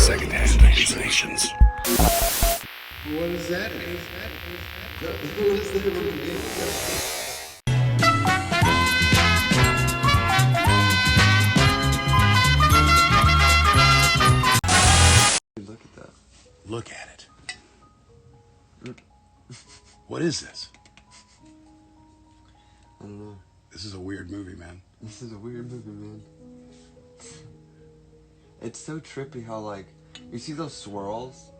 secondhand hallucinations. What does that mean? What does that mean? Look at that. Look at it. What is this? I don't know. This is a weird movie, man. This is a weird movie, man. It's so trippy how, like, you see those swirls?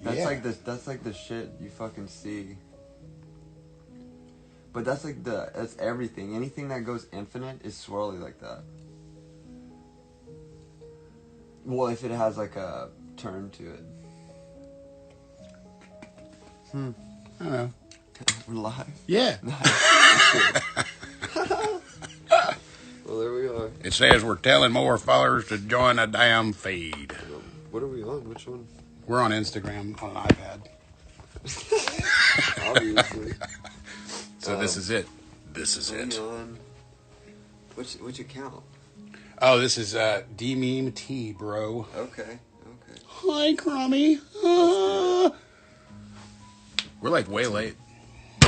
That's Yeah. that's like the shit you fucking see. But that's like that's everything. Anything that goes infinite is swirly like that. Well, if it has like a turn to it. I don't know. We're live. Yeah. Well, there we are. It says we're telling more followers to join the damn feed. What are we on? Which one? We're on Instagram on an iPad. Obviously. So this is it. This is Hang it. on. Which account? Oh, this is D-Meme T, bro. Okay. Hi, Crummy. We're like way late.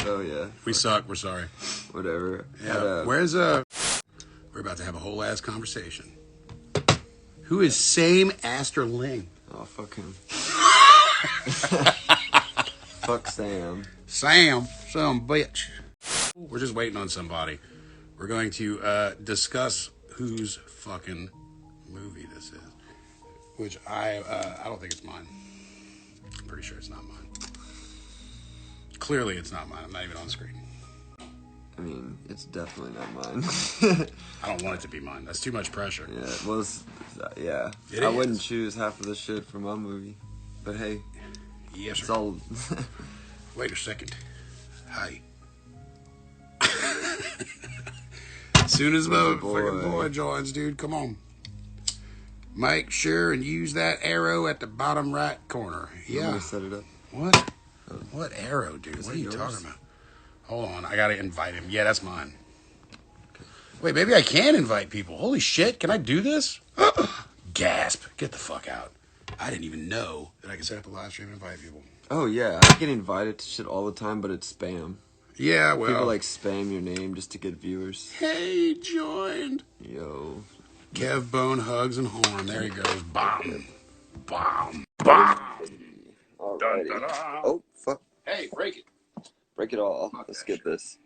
Oh yeah. We suck. We're sorry. Whatever. Yeah. Where's We're about to have a whole ass conversation. Who is Same Aster Ling? Oh, fuck him. Fuck Sam. Sam, some bitch. We're just waiting on somebody. We're going to discuss whose fucking movie this is. Which I don't think it's mine. I'm pretty sure it's not mine. Clearly it's not mine. I'm not even on screen. I mean, it's definitely not mine. I don't want it to be mine. That's too much pressure. Yeah, it was. Yeah. It I is. wouldn't choose half of the shit from my movie. But hey, Yes, it's sir. all. Wait a second. Hi. As soon as my fucking boy joins, dude, come on. Make sure and use that arrow at the bottom right corner. I'm Yeah. gonna set it up. What? What arrow, dude? Is What that are you yours? talking about? Hold on, I gotta invite him. Yeah, that's mine. Wait, maybe I can invite people. Holy shit, can I do this? Gasp. Get the fuck out. I didn't even know that I could set up a live stream and invite people. Oh yeah, I get invited to shit all the time, but it's spam. Yeah, well. People like spam your name just to get viewers. Hey, joined. Yo. Kev Bone hugs and horn. There he goes. Bomb. Bomb. Bomb. Alrighty. Dun, dun, dun. Oh fuck! Hey, break it. Break it all. Let's get this.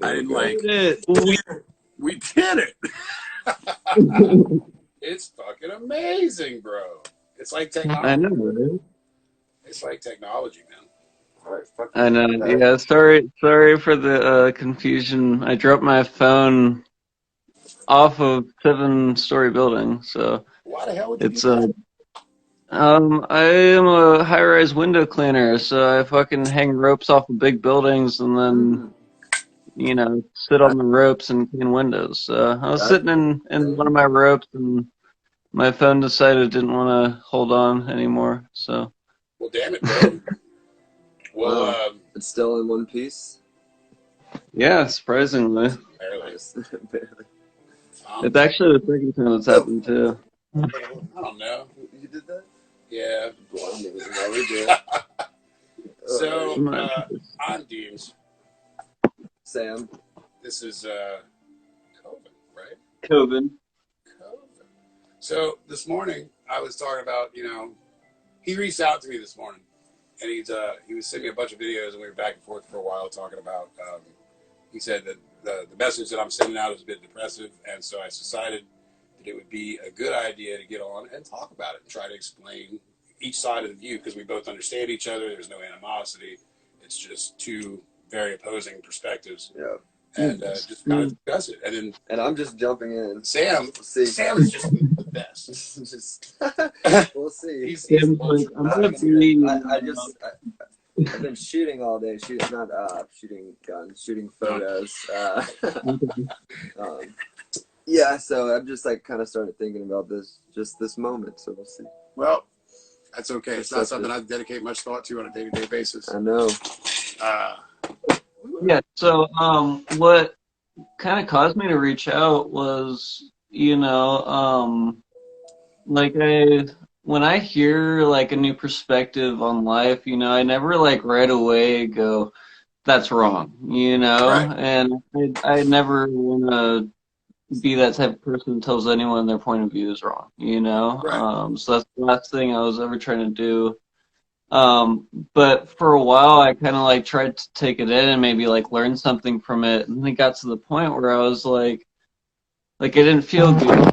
I didn't go. like it. We did it. It's fucking amazing, bro. It's like technology. I know, right? It's like technology, man. Alright, fuck. I know. Yeah, sorry for the confusion. I dropped my phone off of 7-story building, so Why the hell would you it's do that? I am a high-rise window cleaner, so I fucking hang ropes off of big buildings and then sit on the ropes and clean windows. So I was sitting in one of my ropes and my phone decided it didn't want to hold on anymore. So Well, damn it, bro. Well, Wow. It's still in one piece. yeah, surprisingly, barely. Barely. it's actually the second time it's happened too. I don't know. You did that? Yeah. Blinding is what we did. So, I'm Deems. Sam. This is Coven, right? COVID. Coven. So this morning I was talking about, he reached out to me this morning, and he was sending me a bunch of videos, and we were back and forth for a while talking about. He said that the message that I'm sending out is a bit depressive, and so I decided that it would be a good idea to get on and talk about it and try to explain each side of the view, because we both understand each other. There's no animosity. It's just two very opposing perspectives. Yeah. And just kind of discuss it. And then And I'm just jumping in. Sam We'll see. Sam is just the best. Just we'll see. He's I'm gonna be. I've been shooting all day. Shooting guns, shooting photos. Yeah, so I'm just like kind of started thinking about this moment. So we'll see. Well, that's okay. It's not something I dedicate much thought to on a day-to-day basis. I know. Yeah. So, what kind of caused me to reach out was, like when I hear like a new perspective on life, you know, I never like right away go, that's wrong, you know, Right. and I never want to be that type of person who tells anyone their point of view is wrong, you know. Right. So that's the last thing I was ever trying to do. But for a while, I kind of like tried to take it in and maybe like learn something from it, and then it got to the point where I was like it didn't feel good.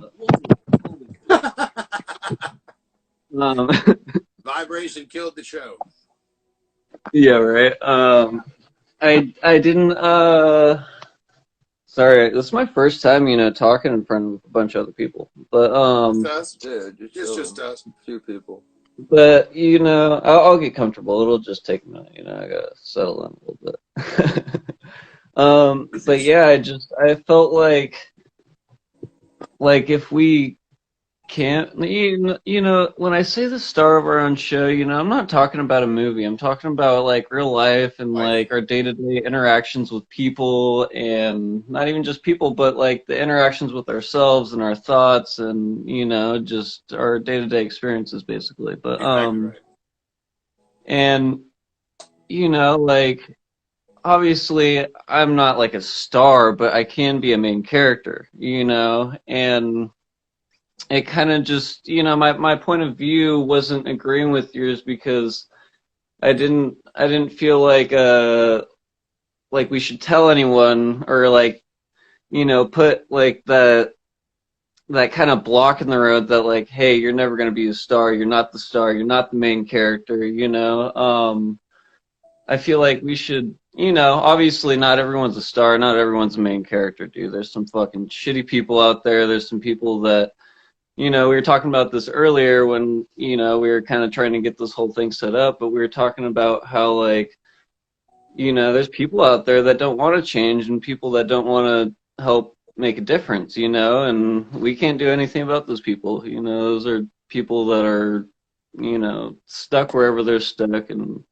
Um, Vibration killed the show. yeah, right. I didn't sorry, this is my first time, you know, talking in front of a bunch of other people. Just us. Dude, you're Just chilling. us. Few people. But you know, I'll get comfortable. It'll just take a minute, you know, I gotta settle in a little bit. But yeah, I felt like if we can't, you know, when I say the star of our own show, you know, I'm not talking about a movie. I'm talking about like real life and Life. like our day-to-day interactions with people, and not even just people, but like the interactions with ourselves and our thoughts and, you know, just our day-to-day experiences basically. But Exactly right. and you know, like obviously I'm not like a star, but I can be a main character, you know, and it kind of just, you know, my point of view wasn't agreeing with yours because I didn't feel like we should tell anyone or like, you know, put like that kind of block in the road that like, hey, you're never going to be a star, you're not the star, you're not the main character, you know. I feel like we should, you know, obviously not everyone's a star, not everyone's a main character, dude. There's some fucking shitty people out there. There's some people that, you know, we were talking about this earlier when, you know, we were kind of trying to get this whole thing set up, but we were talking about how, like, you know, there's people out there that don't want to change and people that don't want to help make a difference, you know, and we can't do anything about those people. You know, those are people that are, you know, stuck wherever they're stuck, and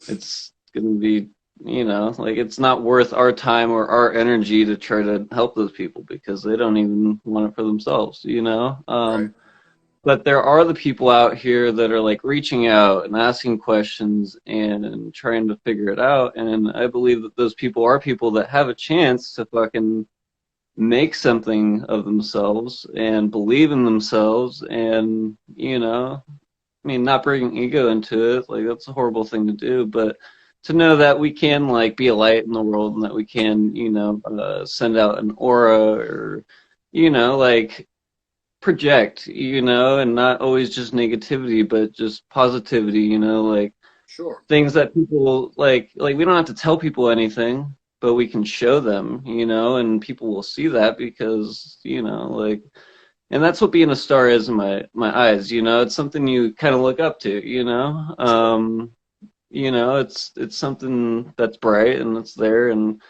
it's going to be, you know, like it's not worth our time or our energy to try to help those people because they don't even want it for themselves, you know. Right. But there are the people out here that are like reaching out and asking questions and trying to figure it out, and I believe that those people are people that have a chance to fucking make something of themselves and believe in themselves, and you know, I mean, not bringing ego into it, like that's a horrible thing to do, but to know that we can like be a light in the world and that we can, you know, send out an aura or, you know, like project, you know, and not always just negativity, but just positivity, you know, like Sure. things that people like we don't have to tell people anything, but we can show them, you know, and people will see that because, you know, like, and that's what being a star is in my eyes, you know. It's something you kind of look up to, you know. Sure. You know, it's something that's bright and it's there and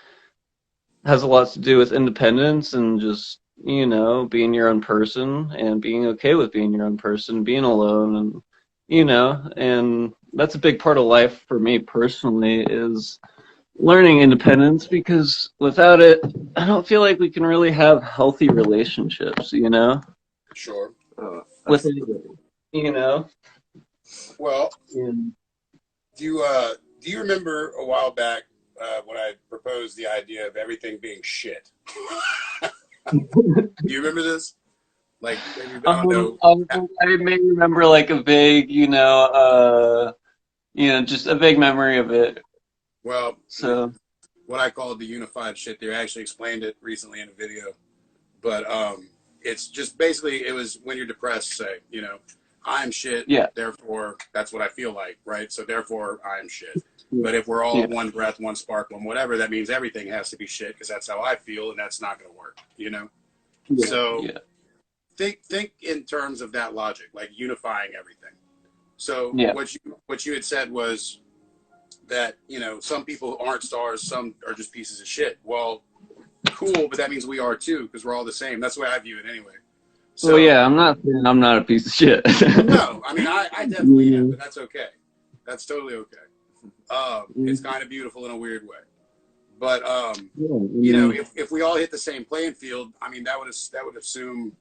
has a lot to do with independence and just, you know, being your own person and being okay with being your own person, being alone, and you know, and that's a big part of life for me personally is learning independence because without it, I don't feel like we can really have healthy relationships, you know, Sure. with anybody, you know. Well, And, do you remember a while back when I proposed the idea of everything being shit? Do you remember this? Like, maybe, I don't know. I may remember like a vague, you know, just a vague memory of it. Well, So what I called the unified shit theory. I actually explained it recently in a video, but it's just basically it was when you're depressed, say, you know, I'm shit, yeah, therefore that's what I feel like, right? So therefore I'm shit. yeah, But if we're all yeah, one breath, one spark, one whatever, that means everything has to be shit because that's how I feel, and that's not going to work, you know. yeah, So yeah, think in terms of that logic, like unifying everything. So yeah. what you had said was that, you know, some people aren't stars, some are just pieces of shit. Well, cool, but that means we are too because we're all the same. That's the way I view it anyway. Well, So yeah, I'm not saying I'm not a piece of shit. no, I mean I definitely am, You but that's okay. That's totally okay. know, It's kind of beautiful in a weird way. But yeah, you know, if we all hit the same playing field, I mean that would assume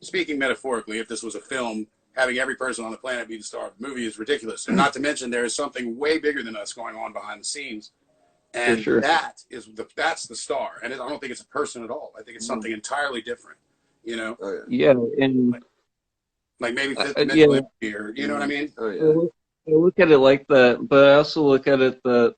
speaking metaphorically, if this was a film, having every person on the planet be the star of the movie is ridiculous. And not to mention there is something way bigger than us going on behind the scenes. And sure. that's the star. And I don't think it's a person at all. I think it's something entirely different, you know? Oh, yeah. Yeah, and Like maybe fifth yeah, dimensional energy, or you know what I mean? Oh yeah. I look at it like that, but I also look at it that,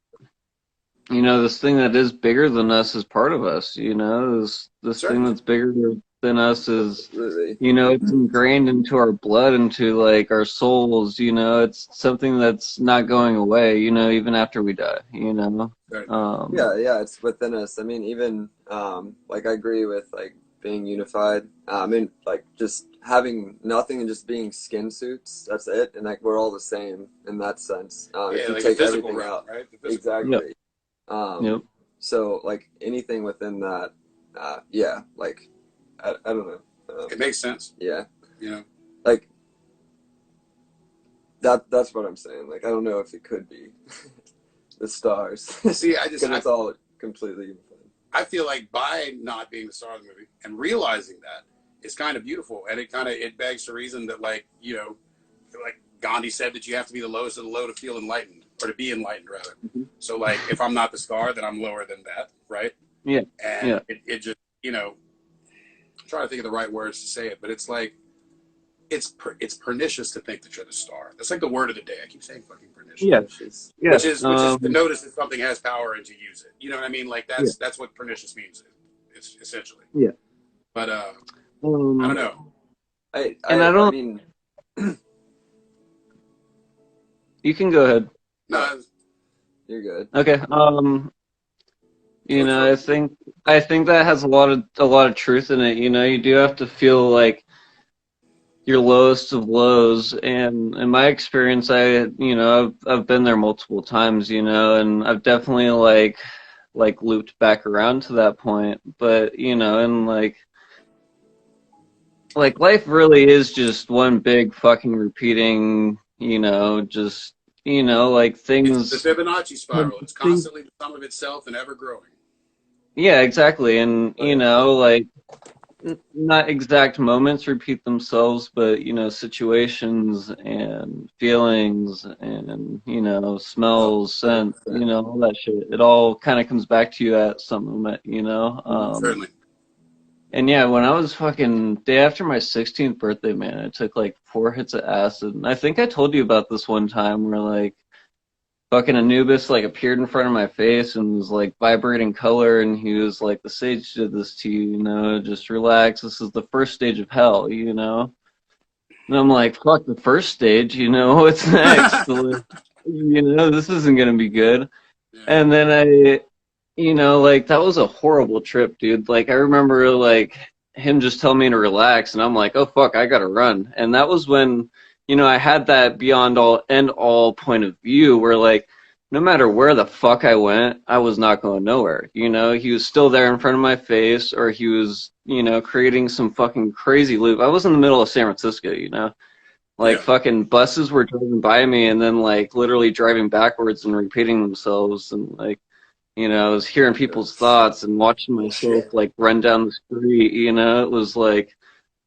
you know, this thing that is bigger than us is part of us, you know, this thing Certainly. that's bigger than us is, Absolutely. you know, it's ingrained into our blood, into like our souls, you know, it's something that's not going away, you know, even after we die, you know. Yeah, it's within us. I mean, even like I agree with like being unified. I mean, like just having nothing and just being skin suits. That's it, and like we're all the same in that sense. If you like take a physical everything realm, out, right? The physical. exactly. Yep. So like anything within that, yeah, like I don't know. It makes sense, Yeah, you know. like that's what I'm saying. Like I don't know if it could be the stars. See, because it's all completely unified. I feel like by not being the star of the movie and realizing that is kind of beautiful, and it begs to reason that, like, you know, like Gandhi said that you have to be the lowest of the low to feel enlightened, or to be enlightened rather. Mm-hmm. So like if I'm not the star, then I'm lower than that, right? Yeah. And Yeah. it just, you know, I'm trying to think of the right words to say it, but it's like it's pernicious to think that you're the star. That's like the word of the day. I keep saying fucking pernicious. Yeah. Yeah. Which is to notice that something has power and to use it. You know what I mean? Like that's what pernicious means. It's essentially. Yeah. But I don't know. I mean, you can go ahead. No, you're good. Okay. You know, I think that has a lot of truth in it. You know, you do have to feel like your lowest of lows, and in my experience, I've been there multiple times, you know, and I've definitely like looped back around to that point. But you know, and like life really is just one big fucking repeating, you know, just, you know, like things. It's the Fibonacci spiral. It's constantly the sum of itself and ever growing. Yeah, exactly. And, you know, like, not exact moments repeat themselves, but, you know, situations and feelings and, you know, smells, scent, you know, all that shit. It all kind of comes back to you at some moment, you know? Certainly. And yeah, when I was fucking day after my 16th birthday, man, I took like 4 hits of acid. And I think I told you about this one time where like fucking Anubis like appeared in front of my face and was like vibrating color, and he was like, the sage did this to you, you know, just relax. This is the first stage of hell, you know? And I'm like, fuck the first stage, you know, what's next? You know, this isn't gonna be good. Yeah. And then you know, like, that was a horrible trip, dude. Like, I remember, like, him just telling me to relax, and I'm like, oh, fuck, I gotta run. And that was when, you know, I had that beyond all end all point of view where, like, no matter where the fuck I went, I was not going nowhere. You know, he was still there in front of my face, or he was, you know, creating some fucking crazy loop. I was in the middle of San Francisco, you know? Like, fucking buses were driving by me and then, like, literally driving backwards and repeating themselves, and, like, you know, I was hearing people's thoughts and watching myself like run down the street. You know, it was like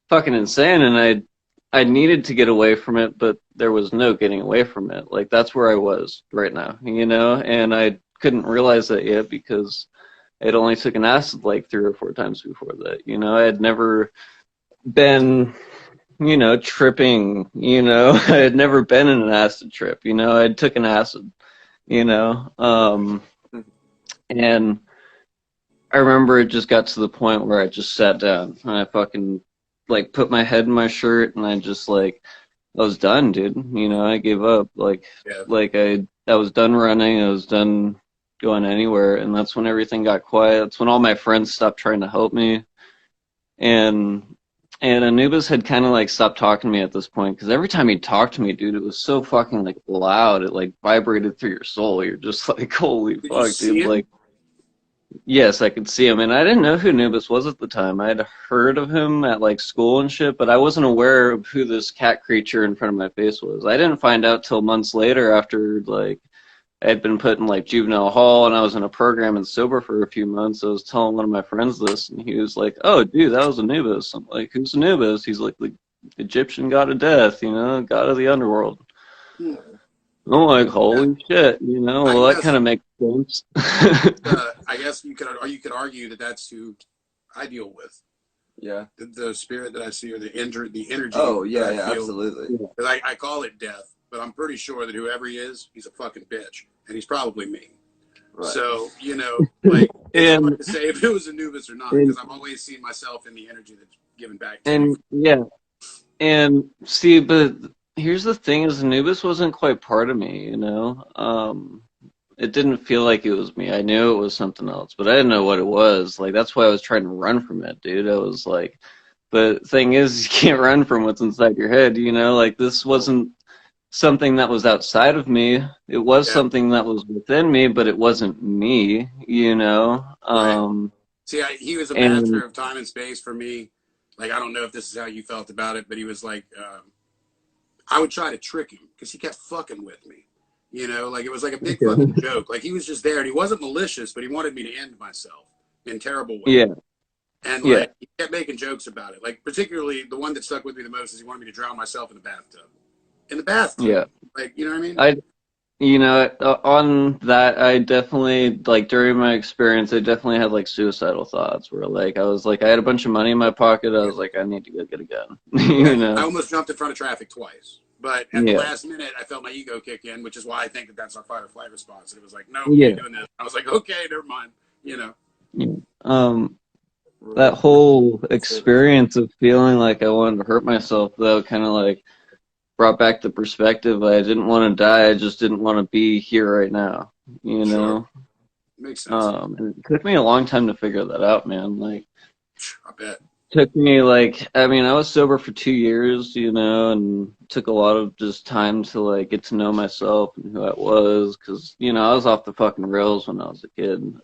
fucking insane, and I needed to get away from it, but there was no getting away from it. Like, that's where I was right now, you know, and I couldn't realize that yet because it only took an acid like 3 or 4 times before that. You know, I had never been, you know, tripping. You know, I had never been in an acid trip. You know, I took an acid. You know. And I remember it just got to the point where I just sat down and I fucking like put my head in my shirt and I just like, I was done, dude. You know, I gave up. Like I was done running. I was done going anywhere. And that's when everything got quiet. That's when all my friends stopped trying to help me. And Anubis had kind of like stopped talking to me at this point, because every time he talked to me, dude, it was so fucking like loud. It like vibrated through your soul. You're just like, holy fuck, dude. Like, yes, I could see him, and I didn't know who Anubis was at the time. I had heard of him at like school and shit, but I wasn't aware of who this cat creature in front of my face was. I didn't find out till months later after like I had been put in like juvenile hall, and I was in a program and sober for a few months. I was telling one of my friends this, and he was like, "Oh, dude, that was Anubis." I'm like, "Who's Anubis?" He's like, "The Egyptian god of death, god of the underworld." Hmm. I'm like, Yeah. "Holy shit," I Well, that guess kind of makes sense. I guess you could argue that that's who I deal with. Yeah. The spirit that I see, or the energy Oh that yeah, I yeah, feel. absolutely. Because I call it death, but I'm pretty sure that whoever he is, he's a fucking bitch, and he's probably me. Right. So, like, it's hard And to say if it was Anubis or not, and because I've always seen myself in the energy that's given back to me. and yeah, and see, but here's the thing: is Anubis wasn't quite part of me. It didn't feel like it was me. I knew it was something else, but I didn't know what it was. Like that's why I was trying to run from it, dude. I was like, the thing is, you can't run from what's inside your head. Like this wasn't something that was outside of me. It was Yeah, something that was within me, but it wasn't me. right. See, he was a master And of time and space for me. Like, I don't know if this is how you felt about it, but he was like, I would try to trick him because he kept fucking with me. Like it was like a big fucking joke. Like he was just there and he wasn't malicious, but he wanted me to end myself in terrible ways. yeah, And yeah, like he kept making jokes about it. Like particularly the one that stuck with me the most is he wanted me to drown myself in the bathtub. In the bathtub. yeah. Like, you know what I mean? I on that, I definitely, like, during my experience, I definitely had, like, suicidal thoughts where, like, I was like, I had a bunch of money in my pocket. I Yeah. was like, I need to go get a gun. Yeah. I almost jumped in front of traffic twice. But at the Yeah, last minute, I felt my ego kick in, which is why I think that that's our fight or flight response. And it was like, no, we yeah, ain't doing this. I was like, okay, never mind. You know, yeah. Um, that Right. whole That's it. experience of feeling like I wanted to hurt myself, though, kind of like brought back the perspective. I didn't want to die. I just didn't want to be here right now. You sure, know. makes sense. And it took me a long time to figure that out, man. Like, I bet. took me like, I mean, I was sober for 2 years, and took a lot of just time to like get to know myself and who I was, because I was off the fucking rails when I was a kid.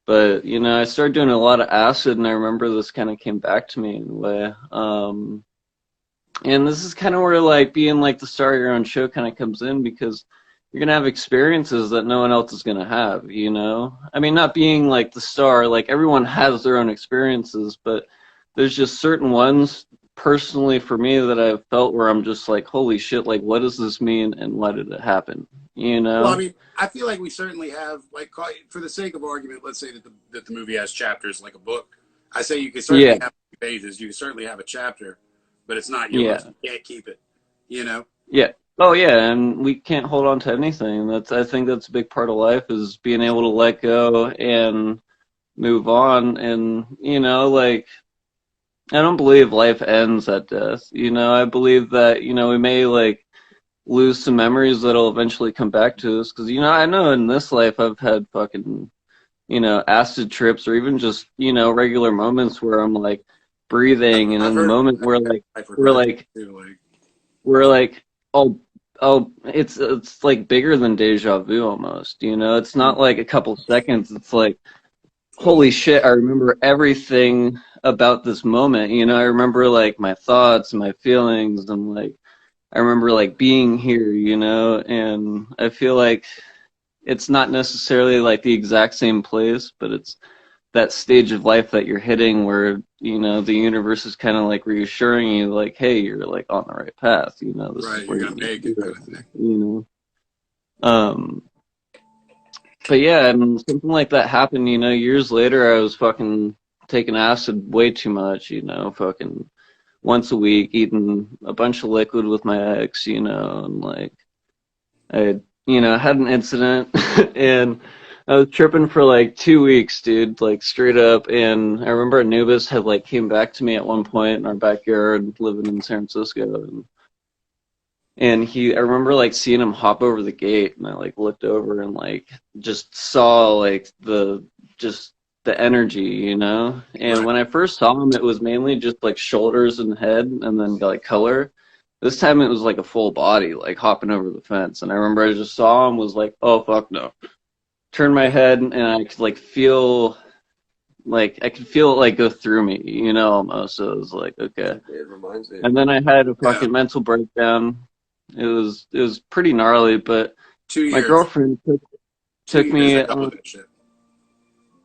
But I started doing a lot of acid, and I remember this kind of came back to me in a way. And this is kind of where like being like the star of your own show kind of comes in, because you're gonna have experiences that no one else is gonna have. I mean, not being like the star, like everyone has their own experiences, but there's just certain ones personally for me that I've felt where I'm just like, holy shit, like what does this mean and why did it happen? You Well, I know? mean, I feel like we certainly have, like, for the sake of argument, let's say that the movie has chapters like a book. I say you can certainly Yeah, have pages, you can certainly have a chapter, but it's not yours. yeah, You can't keep it. You know? yeah. Oh yeah, and we can't hold on to anything. I think that's a big part of life, is being able to let go and move on. And like, I don't believe life ends at death. I believe that, we may like lose some memories that'll eventually come back to us. Because, I know in this life I've had fucking, acid trips, or even just, regular moments where I'm like breathing, and I've in the heard moment where like, life we're regression like, too. Like, we're like, oh, oh, it's like bigger than deja vu almost. It's not like a couple seconds. It's like, holy shit, I remember everything about this moment. I remember like my thoughts and my feelings, and like I remember like being here. And I feel like it's not necessarily like the exact same place, but it's that stage of life that you're hitting where, the universe is kind of like reassuring you, like, hey, you're like on the right path. This is right, you're where you gonna need to make be it, kind right of now. thing. Um, but yeah, and something like that happened, years later. I was fucking taking acid way too much, fucking once a week, eating a bunch of liquid with my ex, and like I, had an incident and I was tripping for like 2 weeks, dude, like straight up. And I remember Anubis had like came back to me at one point in our backyard living in San Francisco, and I remember like seeing him hop over the gate, and I like looked over and like just saw like just the energy. And Right. when I first saw him, it was mainly just like shoulders and head, and then like color. This time it was like a full body, like hopping over the fence. And I remember I just saw him, was like, oh fuck no. Turned my head, and I could like feel, like I could feel it like go through me, almost. So it was like, okay. It reminds me. And then I had a Yeah. fucking mental breakdown. It was pretty gnarly, but 2 My years. girlfriend took, 2 took years I me dealt with on, that shit.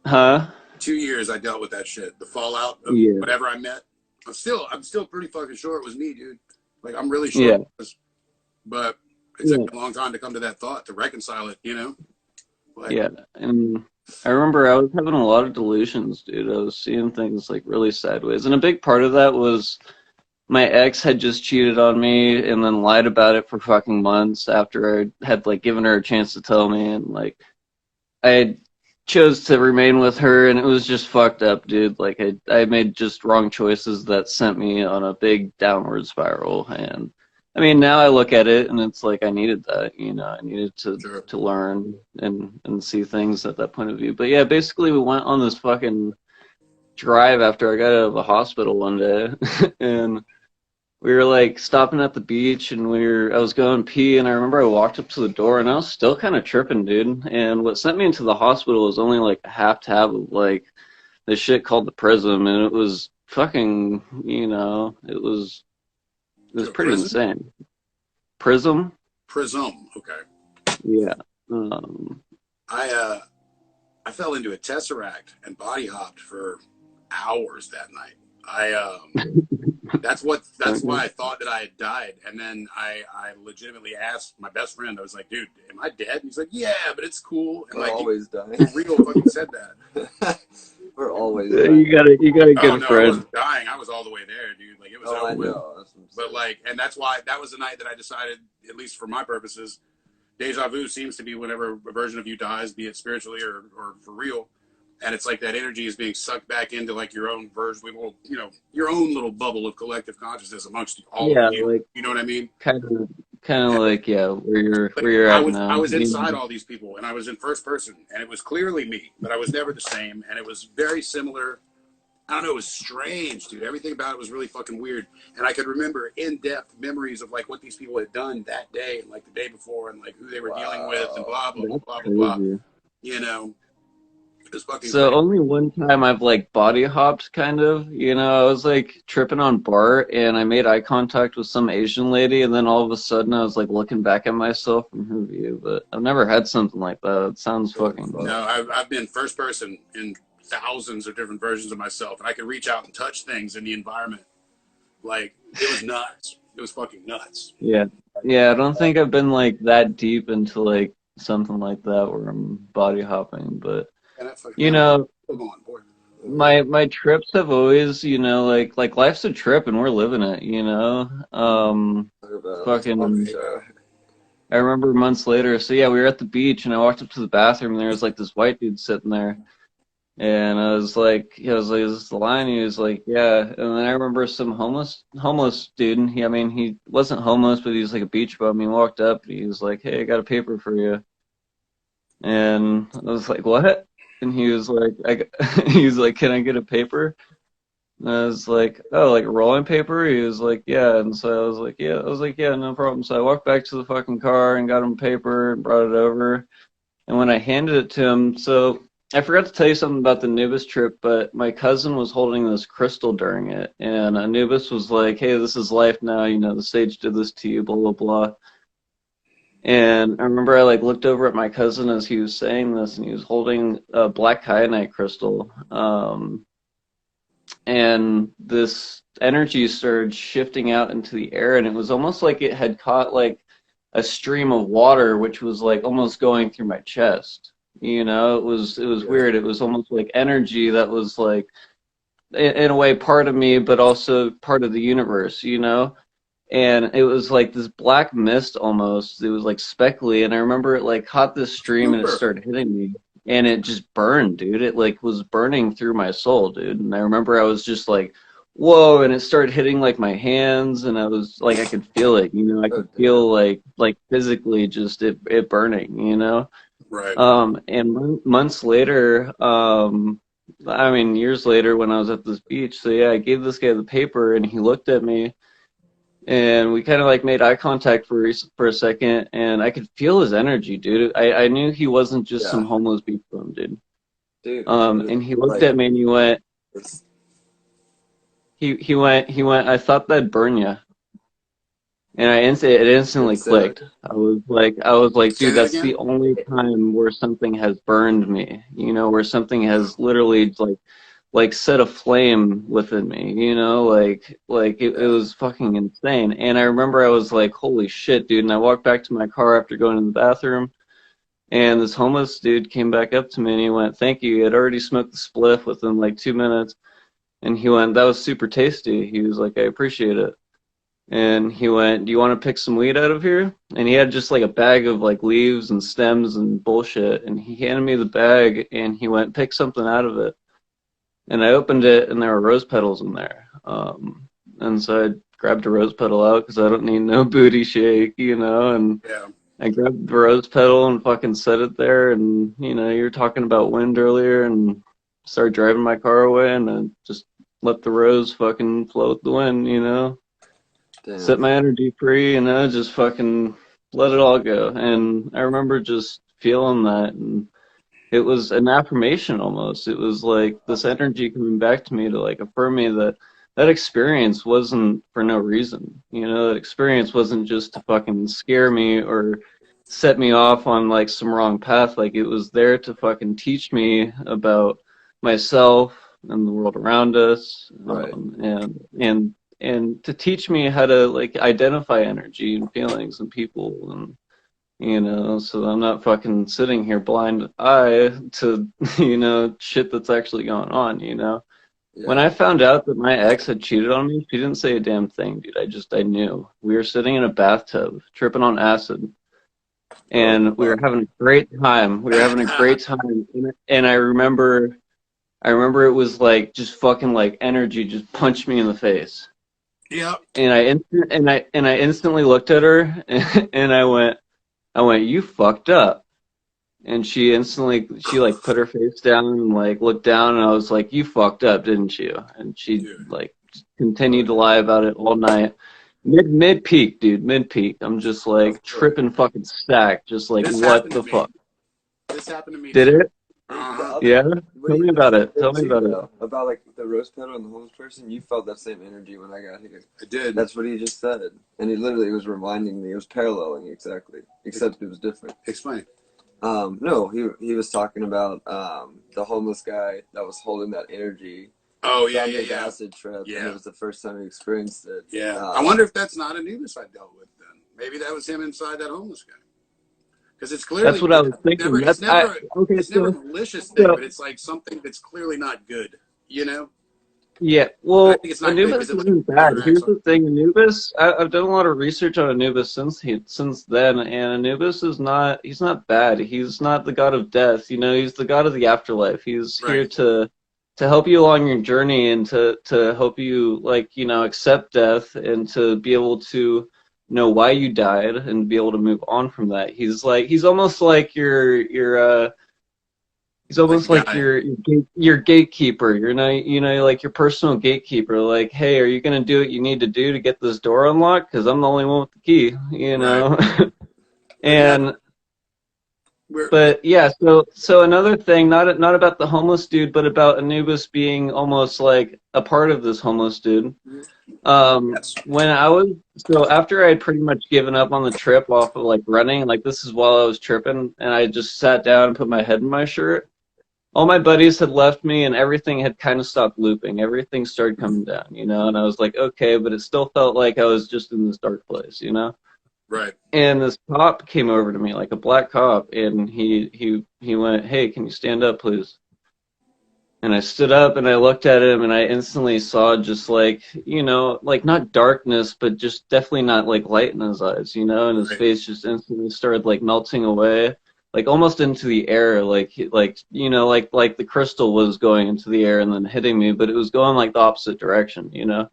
huh? 2 years I dealt with that shit. The fallout of Yeah, whatever I met. I'm still pretty fucking sure it was me, dude. Like I'm really sure yeah, it was, but it took yeah, me a long time to come to that thought to reconcile it. Like yeah. And I remember I was having a lot of delusions, dude. I was seeing things like really sideways. And a big part of that was my ex had just cheated on me and then lied about it for fucking months after I had like given her a chance to tell me. And like, I chose to remain with her, and it was just fucked up, dude. Like I made just wrong choices that sent me on a big downward spiral. And I mean, now I look at it, and it's like I needed that, you know, I needed sure. to learn and see things at that point of view. But yeah, basically, we went on this fucking drive after I got out of the hospital one day, and we were like stopping at the beach and I was going pee and I remember I walked up to the door and I was still kind of tripping, dude. And what sent me into the hospital was only like a half tab of like this shit called the prism, and it was fucking, you know, it was To pretty prison? insane. Prism? Prism. Okay. Yeah. Um, I fell into a tesseract and body hopped for hours that night. I that's why okay. I thought that I had died. And then I legitimately asked my best friend, I was like, dude, am I dead? And he's like, yeah, but it's cool. And We're like always dying. he real fucking said that. We're always You dying. got a Oh good no, I friend. wasn't dying. I was all the way there, dude. Like it was Oh, I over with. know. That's what I'm But saying. like, and that's why that was the night that I decided, at least for my purposes, deja vu seems to be whenever a version of you dies, be it spiritually or for real. And it's like that energy is being sucked back into like your own version, your own little bubble of collective consciousness amongst all of Yeah, you. like You know what I mean? kind of And like yeah, like where you're I at was I now. was You inside know? all these people, and I was in first person, and it was clearly me, but I was never the same, and it was very similar. I don't know, it was strange, dude. Everything about it was really fucking weird. And I could remember in-depth memories of like what these people had done that day and like the day before and like who they were dealing with and Wow. blah blah blah That's blah blah blah. crazy. You know, it was fucking So crazy. only one time I've like body hopped kind of, you know, I was like tripping on Bart and I made eye contact with some Asian lady and then all of a sudden I was like looking back at myself from her view, but I've never had something like that. It sounds Holy fucking fuck. No, I've been first person in thousands of different versions of myself, and I could reach out and touch things in the environment. Like it was nuts. It was fucking nuts. yeah. Yeah, I don't think I've been like that deep into like something like that where I'm body hopping, but And that fucking you man, know, still going, boy. my trips have always, you know, like life's a trip and we're living it, you know. Talk about let's Oh, fucking Fucking amen. show. I remember months later. So yeah, we were at the beach, and I walked up to the bathroom, and there was like this white dude sitting there, and I was like, "Is this the line?" He was like, "Yeah." And then I remember some homeless dude. And I mean, he wasn't homeless, but he was like a beach bum. He walked up, and he was like, "Hey, I got a paper for you." And I was like, "What?" And he was like, he was like, "Can I get a paper?" And I was like, "Oh, like rolling paper?" He was like, "Yeah." And so I was like, "Yeah." I was like, "Yeah, no problem." So I walked back to the fucking car and got him paper and brought it over. And when I handed it to him, so I forgot to tell you something about the Anubis trip, but my cousin was holding this crystal during it, and Anubis was like, "Hey, this is life now. You know, the sage did this to you, blah blah blah." And I remember I like looked over at my cousin as he was saying this, and he was holding a black kyanite crystal. And this energy started shifting out into the air, and it was almost like it had caught like a stream of water which was like almost going through my chest. You know, it was Yeah. weird. It was almost like energy that was like in a way part of me but also part of the universe, you know. And it was like this black mist almost. It was like speckly, and I remember it like caught this stream and it Super. started hitting me, and it just burned, dude. It like was burning through my soul, dude. And I remember I was just like, whoa, and it started hitting like my hands, and I was like, I could feel it, you know. I Oh could damn. feel like physically just it burning, you know. Right. And months later, I mean years later, when I was at this beach, so yeah, I gave this guy the paper, and he looked at me and we kind of like made eye contact for a second, and I could feel his energy, dude. I knew he wasn't just Yeah. some homeless beach bum, dude. Dude. And he looked Like at me and it's he went, I thought that'd burn you. And it instantly So, clicked. I was like, Say dude, that that's the again. only time where something has burned me, you know, where something has literally like set a flame within me, you know, it yeah, was fucking insane. And I remember I was like, holy shit, dude. And I walked back to my car after going to the bathroom, and this homeless dude came back up to me and he went, thank you. He had already smoked the spliff within like 2 minutes. And he went, that was super tasty. He was like, I appreciate it. And he went, do you want to pick some weed out of here? And he had just like a bag of like leaves and stems and bullshit. And he handed me the bag and he went, pick something out of it. And I opened it and there were rose petals in there. And so I grabbed a rose petal out because I don't need no booty shake, you know. And Yeah. I grabbed the rose petal and fucking set it there. And, you know, you were talking about wind earlier and started driving my car away and I just let the rose fucking flow with the wind, you know. Set damn. my energy free, you know, just fucking let it all go. And I remember just feeling that, and it was an affirmation almost. It was like this energy coming back to me to like affirm me that that experience wasn't for no reason. You know, that experience wasn't just to fucking scare me or set me off on like some wrong path. Like it was there to fucking teach me about myself and the world around us, Right. and to teach me how to like identify energy and feelings and people, and you know, so I'm not fucking sitting here blind eye to you know shit that's actually going on, you know. When Yeah. I found out that my ex had cheated on me, she didn't say a damn thing, dude. I knew. We were sitting in a bathtub tripping on acid, Oh and we were fuck. having a great time. We were having a great time, and I remember it was like just fucking like energy just punched me in the face. Yep. And I instantly looked at her and I went, you fucked up. And she like put her face down and like looked down and I was like, you fucked up, didn't you? And she Dude. like continued to Right. lie about it all night. Mid peak, dude, mid peak. I'm just Of like course. tripping fucking stack, just like This what happened to the me. fuck? This happened to me Did too. it? The Uh-huh. other, Yeah? what Tell you me just about it. said Tell me too, about it. though, about like the rose petal and the homeless person, you felt that same energy when I got here. I did. That's what he just said, and he literally was reminding me. It was paralleling exactly, except it was different. Explain. No, he was talking about the homeless guy that was holding that energy Oh, yeah, from yeah, his yeah. acid trip, and it Yeah. was the first time he experienced it. Yeah. I wonder if that's not Anubis I dealt with then. Maybe that was him inside that homeless guy. Because it's That's clearly what I was thinking. it's never Okay, it's never a malicious thing, so but it's like something that's clearly not good, you know? yeah, And I well, think it's not good Anubis because it like isn't bad. counteracts Here's all. the thing, Anubis. I've done a lot of research on Anubis since then, and Anubis is not. He's not bad. He's not the god of death. You know, he's the god of the afterlife. He's here Right. to help you along your journey and to help you like you know accept death and to be able to know why you died and be able to move on from that. He's almost like your he's Like almost the like guy. your gatekeeper. You're not, you know, like your personal gatekeeper. Like, hey, are you gonna do what you need to do to get this door unlocked? Because I'm the only one with the key, you Right. know. But yeah, And we're but yeah, so another thing, not about the homeless dude, but about Anubis being almost like a part of this homeless dude. yes. When I was so after I had pretty much given up on the trip off of like running, like this is while I was tripping, and I just sat down and put my head in my shirt. All my buddies had left me and everything had kind of stopped looping. Everything started coming down, you know, and I was like, okay, but it still felt like I was just in this dark place, you know? Right. And this cop came over to me, like a black cop, and he went, hey, can you stand up, please? And I stood up and I looked at him and I instantly saw just like, you know, like not darkness, but just definitely not like light in his eyes, you know, and his Right. face just instantly started like melting away, like almost into the air, like you know, like the crystal was going into the air and then hitting me, but it was going like the opposite direction, you know.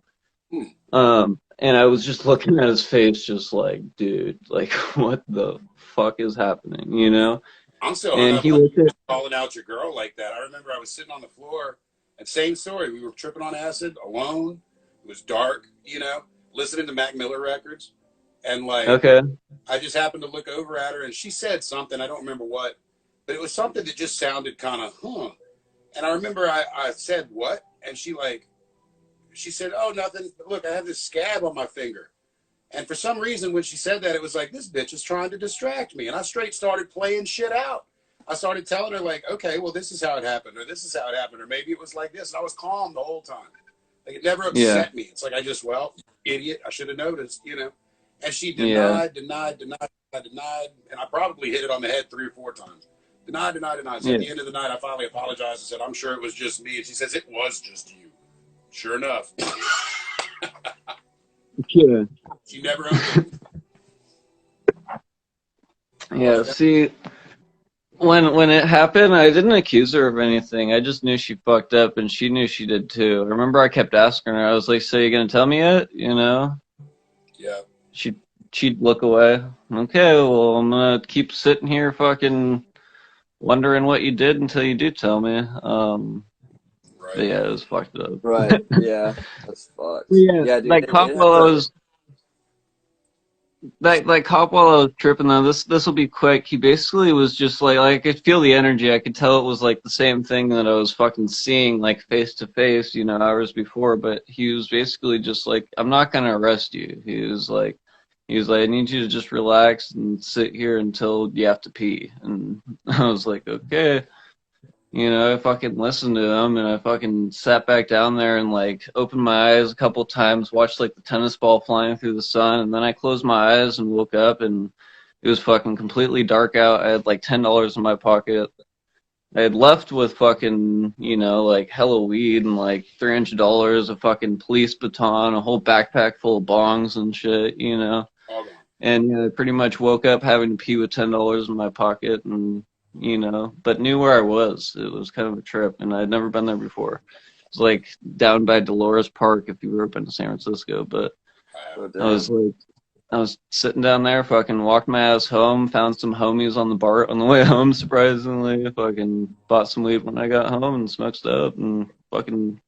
Hmm. And I was just looking at his face, just like, dude, like what the fuck is happening, you know? I'm still hung And up he on looked you at, just calling out your girl like that. I remember I was sitting on the floor and same story. We were tripping on acid alone. It was dark, you know, listening to Mac Miller records. And like okay, I just happened to look over at her and she said something, I don't remember what, but it was something that just sounded kind of, huh. And I remember I said, what? And she said, oh, nothing. Look, I have this scab on my finger. And for some reason, when she said that, it was like, this bitch is trying to distract me. And I straight started playing shit out. I started telling her, like, okay, well, this is how it happened, or this is how it happened, or maybe it was like this. And I was calm the whole time. Like, it never upset me. It's like, well, idiot, I should have noticed, you know. And she denied. And I probably hit it on the head 3 or 4 times. Denied. So at the end of the night, I finally apologized and said, I'm sure it was just me. And she says, it was just you. Sure enough. Yeah. She never owned it. Yeah, see, when it happened, I didn't accuse her of anything. I just knew she fucked up, and she knew she did too. I remember I kept asking her. I was like, so you gonna tell me yet? You know? Yeah. She'd look away. Okay, well, I'm gonna keep sitting here fucking wondering what you did until you do tell me. Right. But yeah, it was fucked up. Right. Yeah. That's fucked. Yeah, dude. like cop while I was cop while I was tripping though. This will be quick. He basically was just like I could feel the energy. I could tell it was like the same thing that I was fucking seeing like face to face, you know, hours before. But he was basically just like, I'm not gonna arrest you. He was like, I need you to just relax and sit here until you have to pee. And I was like, okay. You know, I fucking listened to him, and I fucking sat back down there and, like, opened my eyes a couple times, watched, like, the tennis ball flying through the sun, and then I closed my eyes and woke up, and it was fucking completely dark out. I had, like, $10 in my pocket. I had left with fucking, you know, like, hella weed and, like, $300, a fucking police baton, a whole backpack full of bongs and shit, you know. And, you know, I pretty much woke up having to pee with $10 in my pocket, and you know, but knew where I was. It was kind of a trip, and I'd never been there before. It was like down by Dolores Park, if you've ever been to San Francisco. But I was sitting down there, fucking walked my ass home, found some homies on the BART on the way home, surprisingly. Fucking bought some weed when I got home and smoked stuff, and fucking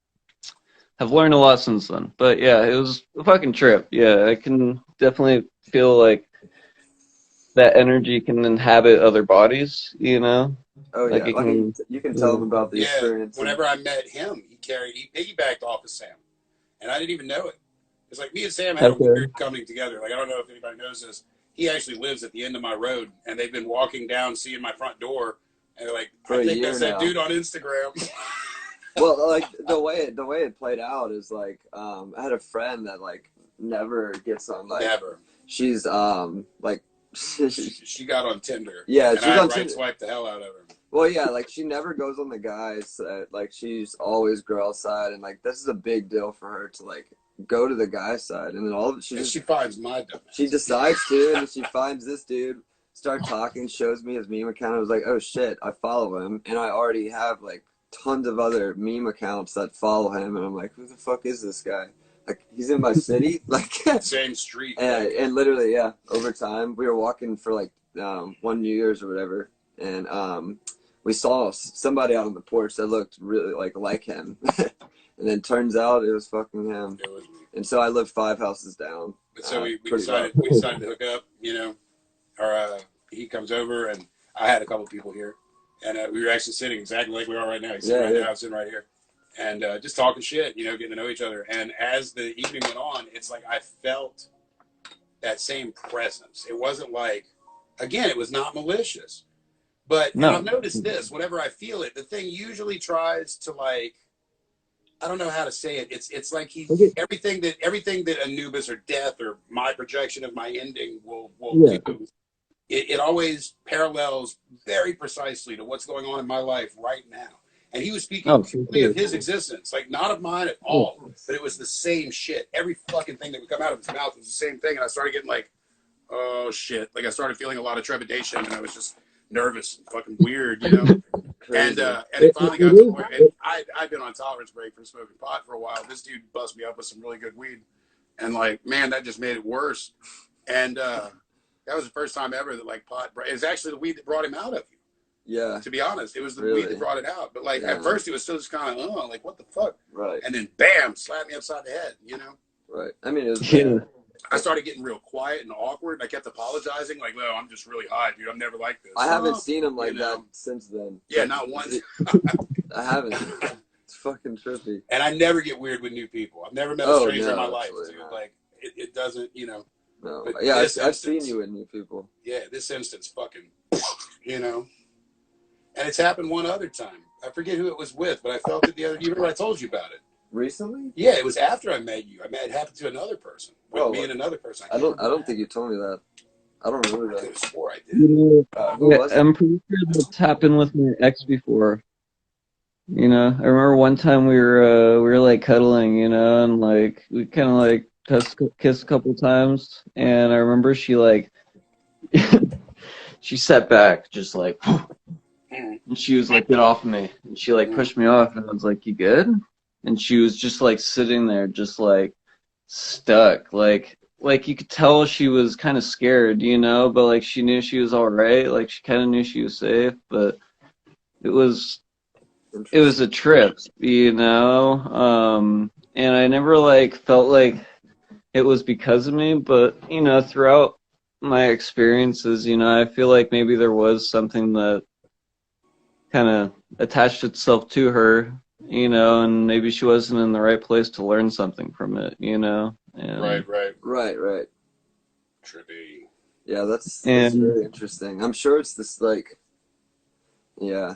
have learned a lot since then. But yeah, it was a fucking trip. Yeah, I can definitely feel like that energy can inhabit other bodies, you know? Oh, like yeah. You can tell them about the experience. Whenever I met him, he piggybacked off of Sam. And I didn't even know it. It's like me and Sam had a weird coming together. Like, I don't know if anybody knows this. He actually lives at the end of my road, and they've been walking down, seeing my front door, and they're like, I think that's that dude on Instagram. Well, like, the way it played out is, like, I had a friend that, like, never gets on, like... Never. She's, like... she got on Tinder. Yeah, and I right swiped the hell out of her. Well, yeah, like she never goes on the guys. Like she's always girl side, and like this is a big deal for her to like go to the guy side, and then she finds my dumb. She decides to, and she finds this dude. Start talking, shows me his meme account. I was like, oh shit, I follow him, and I already have like tons of other meme accounts that follow him, and I'm like, who the fuck is this guy? Like, he's in my city, like same street. And literally, yeah, over time, we were walking for like one New Year's or whatever, and we saw somebody out on the porch that looked really like him, and then turns out it was fucking him. It was me. And so I lived 5 houses down. So we decided to hook up, you know, or he comes over, and I had a couple people here, and we were actually sitting exactly like we are right now. He's sitting right there, I'm sitting right here. And just talking shit, you know, getting to know each other. And as the evening went on, it's like I felt that same presence. It wasn't like, again, it was not malicious. But no. I've noticed this, whenever I feel it, the thing usually tries to like, I don't know how to say it. It's like everything that Anubis or death or my projection of my ending will do. It always parallels very precisely to what's going on in my life right now. And he was speaking of his existence, like not of mine at all, but it was the same shit. Every fucking thing that would come out of his mouth was the same thing. And I started getting like, oh shit. Like I started feeling a lot of trepidation, and I was just nervous and fucking weird, you know? and it finally got to the point, and I'd been on tolerance break from smoking pot for a while. This dude bust me up with some really good weed. And like, man, that just made it worse. And that was the first time ever that like pot, it was actually the weed that brought him out of you. Yeah. To be honest, it was the weed that brought it out. But like at first, it was still just kind of, oh, like what the fuck? Right. And then bam, slapped me upside the head. You know. Right. I mean, it was. I started getting real quiet and awkward. I kept apologizing, like, "No, I'm just really high, dude. I'm never like this." I haven't seen him like that since then. Yeah, not once. I haven't. It's fucking trippy. And I never get weird with new people. I've never met a stranger in my life, dude. Like, it doesn't, you know. No. But Yeah, this I've seen instance, you with new people. yeah, this instance, fucking, you know. And it's happened one other time. I forget who it was with, but I felt it the other. You remember I told you about it? Recently? Yeah, it was after I met you. It happened to another person. With me Oh, and another person. I don't think you told me that. I don't remember I could that. have swore I did. You Who know, was it? I'm pretty sure that's happened with my ex before. You know, I remember one time we were like cuddling, you know, and like we kind of like kissed a couple times, and I remember she like she sat back just like, and she was like, get off of me, and she like pushed me off, and I was like, you good? And she was just like sitting there, just like stuck, like you could tell she was kind of scared, you know, but like she knew she was all right, like she kind of knew she was safe, but it was it was a trip, you know. And I never like felt like it was because of me, but you know, throughout my experiences, you know, I feel like maybe there was something that kind of attached itself to her, you know, and maybe she wasn't in the right place to learn something from it, you know. And Right. Trippy. Yeah, that's and very interesting. I'm sure it's this like, yeah.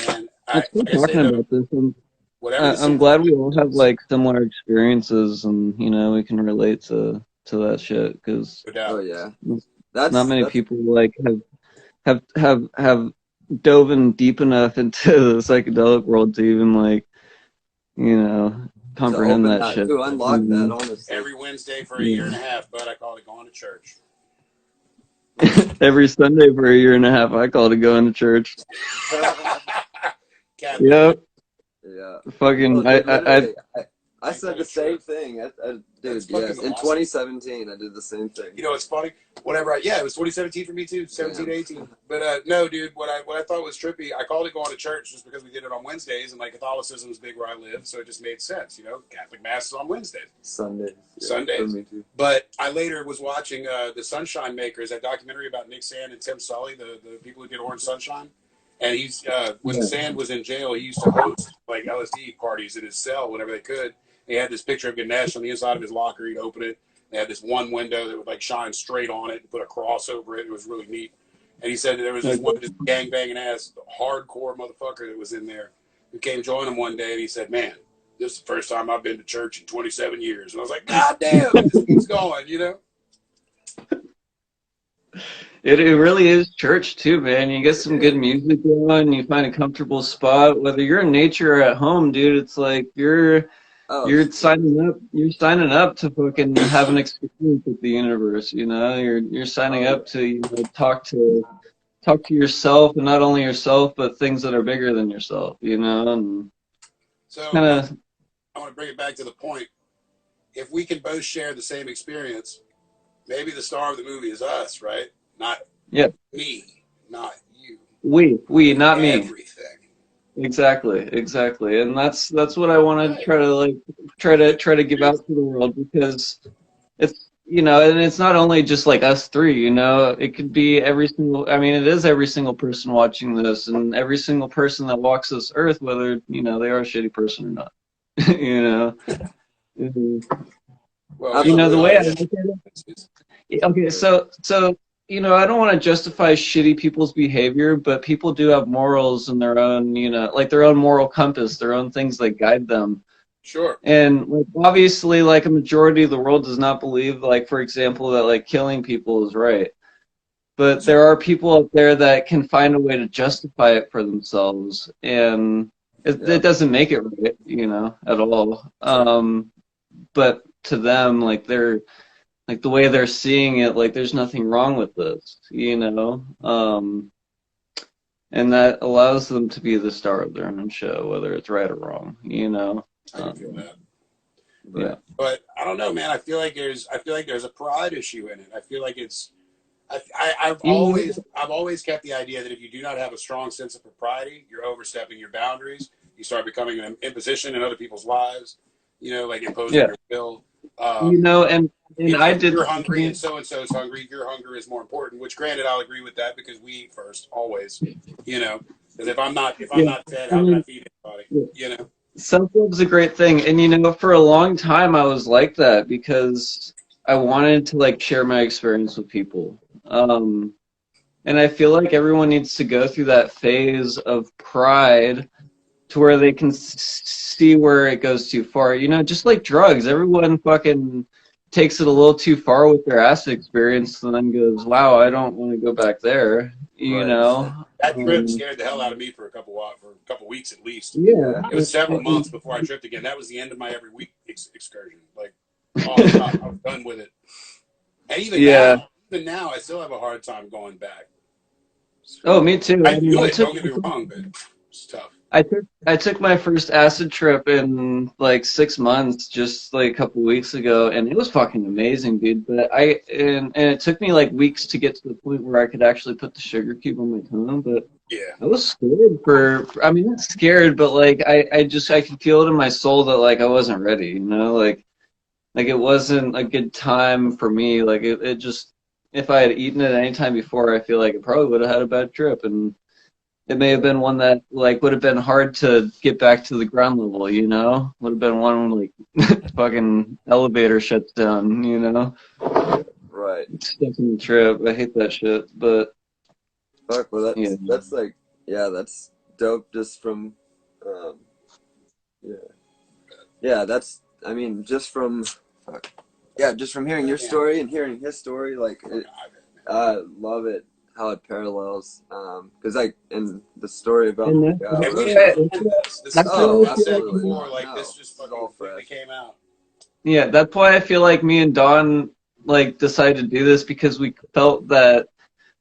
Man, it's good like I say talking though, about this. whatever the I'm glad we all have situation is, like similar experiences, and you know, we can relate to that shit because no Oh doubt. yeah. not many That's people like have dove in deep enough into the psychedelic world to even like, you know, to comprehend open that that shit. to unlock that, honestly. Every Wednesday for a Yeah. year and a half, but I call it going to church. Every Sunday for a year and a half, I called it going to church. Catholic. Yeah. Yep. Oh, Fucking, dude, I literally, I Ain't said that the a same trip? thing. That's Dude, fucking yes. In awesome. 2017, I did the same thing. You know, it's funny. Whenever yeah, it was 2017 for me too, 17 Damn. 18. But no, dude, what I thought was trippy, I called it going to church just because we did it on Wednesdays, and like Catholicism is big where I live, so it just made sense. You know, Catholic mass is on Wednesdays, Sundays. Yeah, Sundays. for me too. But I later was watching the Sunshine Makers, that documentary about Nick Sand and Tim Sully, the people who did Orange Sunshine. And he's when yeah. Sand was in jail, he used to host like LSD parties in his cell whenever they could. He had this picture of Ganesh on the inside of his locker. He'd open it. They had this one window that would like shine straight on it and put a cross over it. It was really neat. And he said that there was this one just gang banging ass hardcore motherfucker that was in there who came join him one day, and he said, "Man, this is the first time I've been to church in 27 years." And I was like, "God damn, it just keeps going," you know. It really is church too, man. You get some good music going, you find a comfortable spot, whether you're in nature or at home, dude. It's like Oh, you're signing up to fucking have an experience with the universe, you know? You're signing up to, you know, talk to yourself, and not only yourself, but things that are bigger than yourself, you know? And So kind of I want to bring it back to the point. If we can both share the same experience, maybe the star of the movie is us, right? Not me, not you. we, not me. Everything. Exactly. And that's what I want to try to like try to give out to the world, because it's, you know, and it's not only just like us three, you know, it could be every single, I mean, it is every single person watching this, and every single person that walks this earth, whether, you know, they are a shitty person or not. You know. Well, You know, the way I yeah. look at it, okay, so you know, I don't want to justify shitty people's behavior, but people do have morals and their own, you know, like their own moral compass, their own things that guide them. Sure. And like, obviously, like a majority of the world does not believe, like, for example, that like killing people is right. But there are people out there that can find a way to justify it for themselves, and it doesn't make it right, you know, at all. But to them, like they're like the way they're seeing it, like there's nothing wrong with this, you know. And that allows them to be the star of their own show, whether it's right or wrong, you know. I can feel that. Yeah. But I don't know, man. I feel like there's a pride issue in it. I feel like it's. I've always kept the idea that if you do not have a strong sense of propriety, you're overstepping your boundaries. You start becoming an imposition in other people's lives. You know, like imposing your will. You know, and you know, I did. You're hungry, and so is hungry. Your hunger is more important. Which, granted, I'll agree with that because we eat first, always. You know, because if I'm not fed, how can I feed anybody? You know. Self-love's a great thing, and you know, for a long time I was like that because I wanted to like share my experience with people. And I feel like everyone needs to go through that phase of pride to where they can see where it goes too far. You know, just like drugs, everyone fucking takes it a little too far with their acid experience and then goes, wow, I don't want to go back there, you Right. know? That trip scared the hell out of me for a couple weeks at least. Yeah. It was several months before I tripped again. That was the end of my every week excursion. Like, oh, God, I was done with it. And Yeah. even now, I still have a hard time going back. Oh, me too. I do it, don't get me wrong, but it's tough. I took my first acid trip in like 6 months, just like a couple weeks ago, and it was fucking amazing, dude. But and it took me like weeks to get to the point where I could actually put the sugar cube on my tongue. But Yeah. I was scared I mean, not scared, but like I could feel it in my soul that like I wasn't ready, you know, like it wasn't a good time for me. Like it just, if I had eaten it any time before, I feel like it probably would have had a bad trip, and it may have been one that like would have been hard to get back to the ground level, you know? Would have been one like fucking elevator shuts down, you know? Right. Stuck in the trip. I hate that shit. But Fuck, well yeah. that's like, yeah, that's dope just from yeah. Yeah, that's, I mean, just from fuck. Yeah, just from hearing your story and hearing his story, like I love it how it parallels, because like in the story about And And we Yeah, didn't plan this. This is Oh, like I said absolutely before, not. like No, this just it's all fucking completely fresh. came out. yeah, that's why I feel like me and Don like decided to do this, because we felt that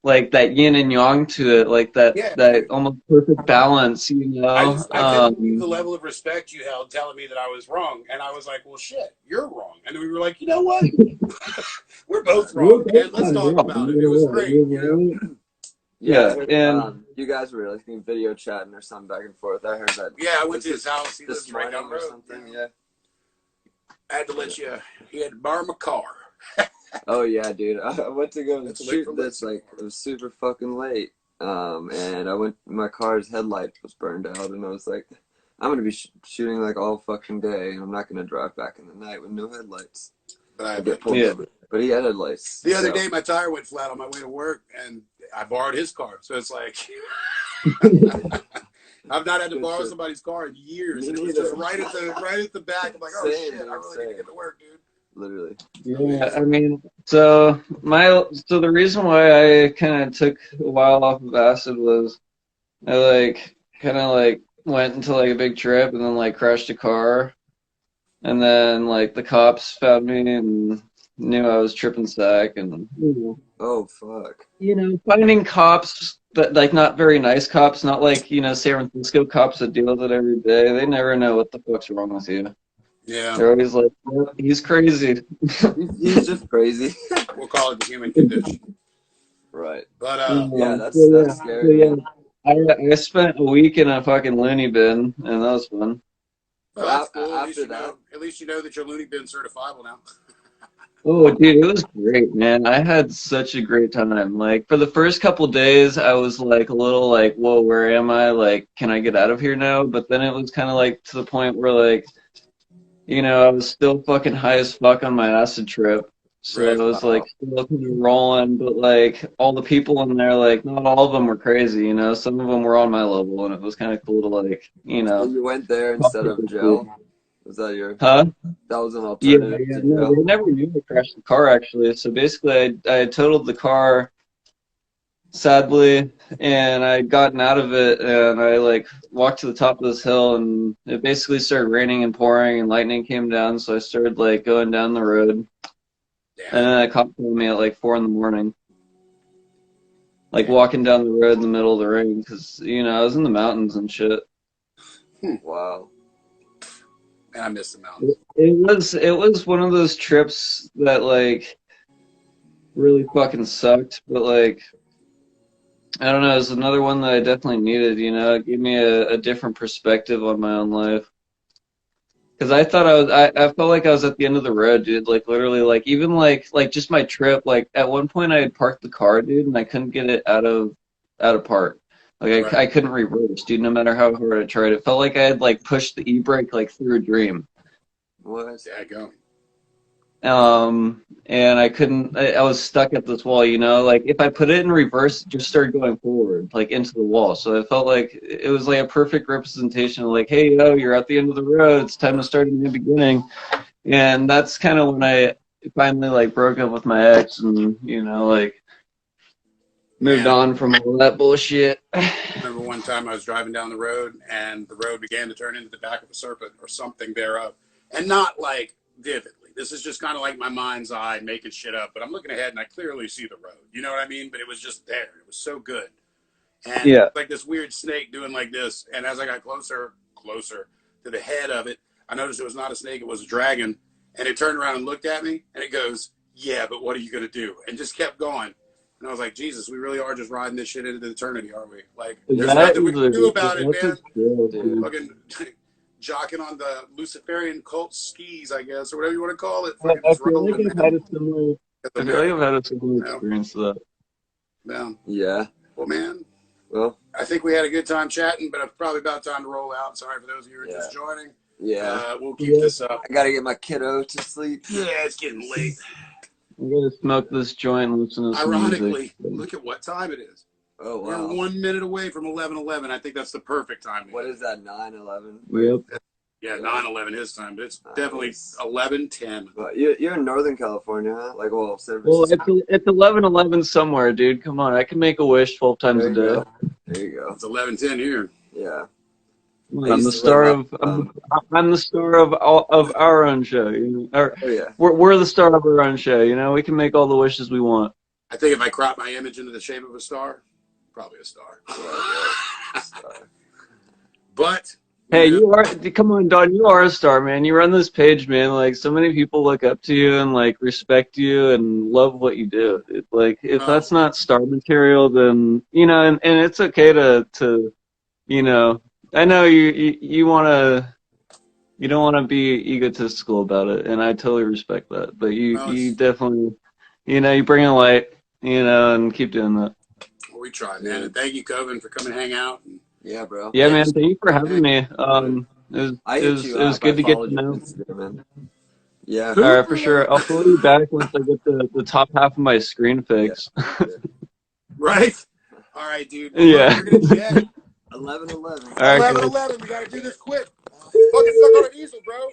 like that yin and yang to it, like Yeah, that dude. almost perfect balance, you know? I couldn't believe the level of respect you held telling me that I was wrong. And I was like, well, shit, you're wrong. And then we were like, you know what? We're both wrong, and let's talk about it. It was great, you know? Yeah, I Yeah, heard, and you guys were like video chatting or something back and forth. I heard that. Yeah, I went Was to his house. He this lives right morning down the or road. something. Yeah. I had to let you. He had to borrow my car. Oh yeah, dude. I went to go That's late shoot for this, like it was super fucking late. And I went. My car's headlight was burned out, and I was like, I'm gonna be shooting like all fucking day, and I'm not gonna drive back in the night with no headlights. But I I get pulled yeah. over. But he had headlights. The other so. day, my tire went flat on my way to work, and I borrowed his car. So it's like I've not had to borrow somebody's car in years. And it was just right at the back. I'm like, oh Same, shit, I really need to get to work, dude. Literally. Yeah, I mean, so the reason why I kind of took a while off of acid was I like kind of like went into like a big trip and then like crashed a car, and then like the cops found me and knew I was tripping sack, and Oh fuck. you know, finding cops that like not very nice cops, not like, you know, San Francisco cops that deal with it every day. They never know what the fuck's wrong with you. Yeah, They're always like, "Yeah, he's crazy." He's just crazy. we'll call it the human condition. Right. But Yeah, that's So scary. yeah, I spent a week in a fucking loony bin, and that was fun. well, that's cool. After that, At least you know that you're loony bin certifiable now. Oh, dude, it was great, man. I had such a great time. Like for the first couple days, I was like a little like, "Whoa, where am I? Like, can I get out of here now?" But then it was kind of like to the point where like, you know, I was still fucking high as fuck on my acid trip. So Right. I was like still kind of rolling, but like all the people in there, like not all of them were crazy, you know. Some of them were on my level, and it was kind of cool to like, you so know. you went there instead of jail. Was that your? Huh? That was an Yeah, alternative yeah, to no, jail. they never knew I crashed the car actually. So basically, I totaled the car, sadly, and I had gotten out of it, and I like walked to the top of this hill, and it basically started raining and pouring, and lightning came down. So I started like going down the road, and Damn. then a cop called me at like 4 in the morning, like walking down the road in the middle of the rain, because you know I was in the mountains and shit. Wow. And I miss the mountains. It was one of those trips that like really fucking sucked, but like I don't know, it's another one that I definitely needed, you know. It gave me a different perspective on my own life. Because I thought I felt like I was at the end of the road, dude. Like literally, like even like just my trip. Like at one point, I had parked the car, dude, and I couldn't get it out of park. Like I couldn't reverse, dude. No matter how hard I tried, it felt like I had like pushed the e-brake like through a dream. What? Yeah, go. and I couldn't. I was stuck at this wall, you know. Like if I put it in reverse, it just started going forward, like into the wall. So I felt like it was like a perfect representation of like, hey, yo, you're at the end of the road. It's time to start a new beginning. And that's kind of when I finally like broke up with my ex, and you know, like moved Man, on from all that bullshit. I remember one time I was driving down the road and the road began to turn into the back of a serpent or something thereof. And not like vividly. This is just kind of like my mind's eye making shit up. But I'm looking ahead and I clearly see the road. You know what I mean? But it was just there. It was so good. And Yeah. like this weird snake doing like this. And as I got closer to the head of it, I noticed it was not a snake. It was a dragon. And it turned around and looked at me and it goes, yeah, but what are you going to do? And just kept going. And I was like, Jesus, we really are just riding this shit into eternity, aren't we? Like, there's nothing we can do about it, man. Fucking jocking on the Luciferian cult skis, I guess, or whatever you want to call it. Fucking I just feel like rolling, I've man. had a similar. I feel like I've had a similar experience to that. Yeah. Yeah. Well, man, Well, I think we had a good time chatting, but it's probably about time to roll out. Sorry for those of you who are just joining. yeah. We'll keep this up. I gotta get my kiddo to sleep. Yeah, it's getting late. I'm gonna smoke this joint and listen to some Ironically, music. look at what time it is. Oh wow. We're 1 minute away from 11:11. I think that's the perfect time. What is that? 9/11. Yep. Yeah, 9/11 his time, but it's definitely 11:10. But you're in Northern California, huh? Like, well, San Well, Francisco. it's 11:11 somewhere, dude. Come on, I can make a wish 12 times a There day. you go. There you go. It's 11:10 here. Yeah. I'm the star of I'm the star of our own show. You know? Oh yeah. We're the star of our own show. You know, we can make all the wishes we want. I think if I crop my image into the shape of a star, probably a star. But Hey, you are. Come on, Don. You are a star, man. You run this page, man. Like so many people look up to you and like respect you and love what you do. Like if that's not star material, then you know, and it's okay to you know. I know you want to. You don't want to be egotistical about it, and I totally respect that. But you definitely, you know, you bring a light, you know, and keep doing that. Well, we try, man. And thank you, Coven, for coming to hang out. Yeah, bro. Yeah, man. Thank you for having me. It was good to get to know. Man. Yeah. All right, for sure. I'll follow you back once I get the top half of my screen fixed. Yeah. Right? All right, dude. Yeah. 11/11. All right, 11:11. We got to do this quick. Fucking stuck on an easel, bro.